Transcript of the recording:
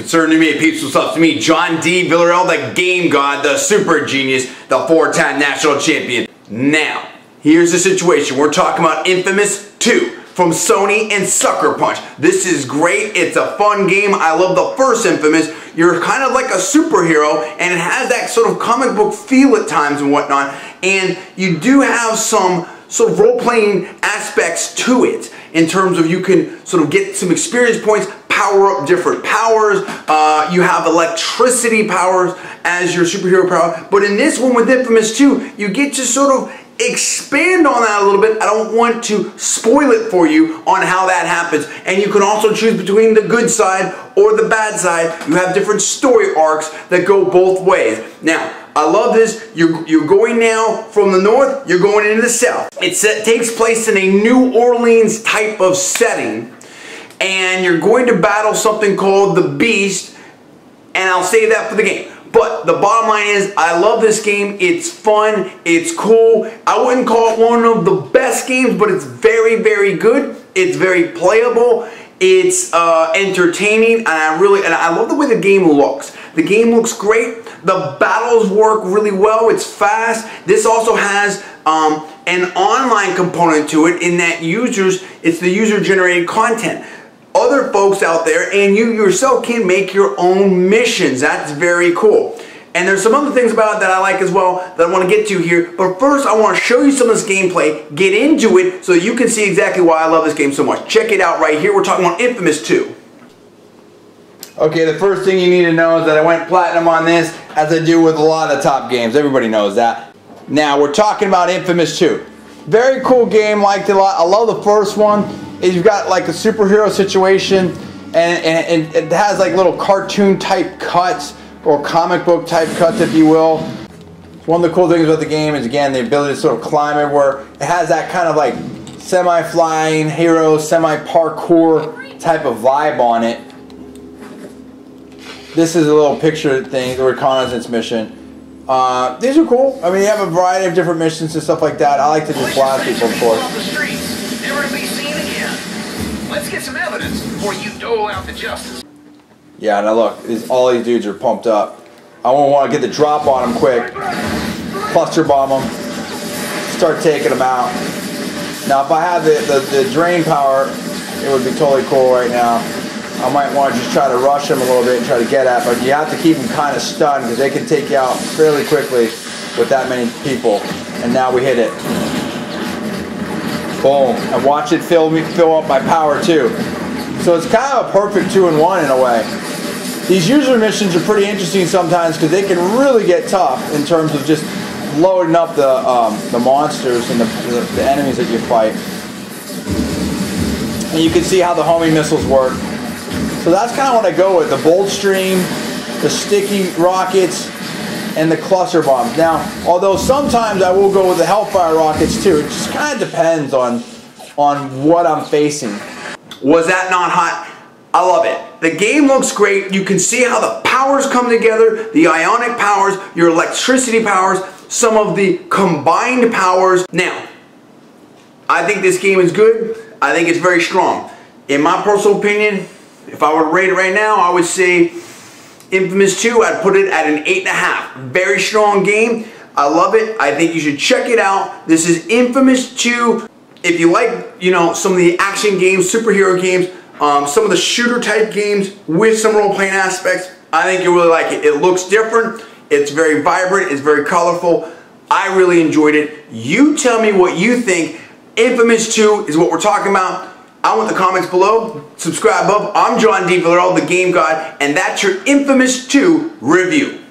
Concerning me, peeps, what's up to me? John D. Villarreal, the game god, the super genius, the 4-time national champion. Now, here's the situation. We're talking about inFAMOUS 2 from Sony and Sucker Punch. This is great. It's a fun game. I love the first inFAMOUS. You're kind of like a superhero, and it has that sort of comic book feel at times and whatnot. And you do have some sort of role-playing aspects to it in terms of you can sort of get some experience points, power up different powers. You have electricity powers as your superhero power. But in this one with inFAMOUS 2, you get to sort of expand on that a little bit. I don't want to spoil it for you on how that happens. And you can also choose between the good side or the bad side. You have different story arcs that go both ways. Now, I love this. You're going now from the north, you're going into the south. It takes place in a New Orleans type of setting. And you're going to battle something called the Beast. And I'll save that for the game. But the bottom line is, I love this game. It's fun. It's cool. I wouldn't call it one of the best games, but it's very, very good. It's very playable. It's entertaining, and I love the way the game looks. The game looks great. The battles work really well. It's fast. This also has an online component to it in that it's the user-generated content. Other folks out there and you yourself can make your own missions. That's very cool. And there's some other things about it that I like as well that I want to get to here. But first I want to show you some of this gameplay, get into it so you can see exactly why I love this game so much. Check it out right here. We're talking about inFAMOUS 2. Okay, the first thing you need to know is that I went platinum on this, as I do with a lot of top games. Everybody knows that. Now we're talking about inFAMOUS 2. Very cool game, liked it a lot. I love the first one. You've got like a superhero situation, and it has like little cartoon type cuts or comic book type cuts, if you will. One of the cool things about the game is, again, the ability to sort of climb everywhere. It has that kind of like semi-flying hero, semi-parkour type of vibe on it. This is a little picture thing, the reconnaissance mission. These are cool. I mean, you have a variety of different missions and stuff like that. I like to just blast people, of course. Let's get some evidence before you dole out the justice. Yeah, now look, all these dudes are pumped up. I won't want to get the drop on them quick. Cluster bomb them. Start taking them out. Now, if I had the drain power, it would be totally cool right now. I might want to just try to rush them a little bit and try to get at, but you have to keep them kind of stunned because they can take you out fairly quickly with that many people. And now we hit it. Boom. And watch it fill up my power too. So it's kind of a perfect 2-in-1 in a way. These user missions are pretty interesting sometimes because they can really get tough in terms of just loading up the monsters and the enemies that you fight. And you can see how the homing missiles work. So that's kind of what I go with. The bolt stream, the sticky rockets, and the cluster bombs. Now, although sometimes I will go with the Hellfire rockets too. It just kind of depends on what I'm facing. Was that not hot? I love it. The game looks great. You can see how the powers come together, the ionic powers, your electricity powers, some of the combined powers. Now, I think this game is good. I think it's very strong. In my personal opinion, if I were to rate it right now, I would say inFAMOUS 2, I'd put it at an 8.5. Very strong game. I love it. I think you should check it out. This is inFAMOUS 2. If you like, some of the action games, superhero games, some of the shooter type games with some role-playing aspects, I think you'll really like it. It looks different. It's very vibrant. It's very colorful. I really enjoyed it. You tell me what you think. inFAMOUS 2 is what we're talking about. I want the comments below. Subscribe above. I'm John D. Villarreal, the Game God, and that's your inFAMOUS 2 review.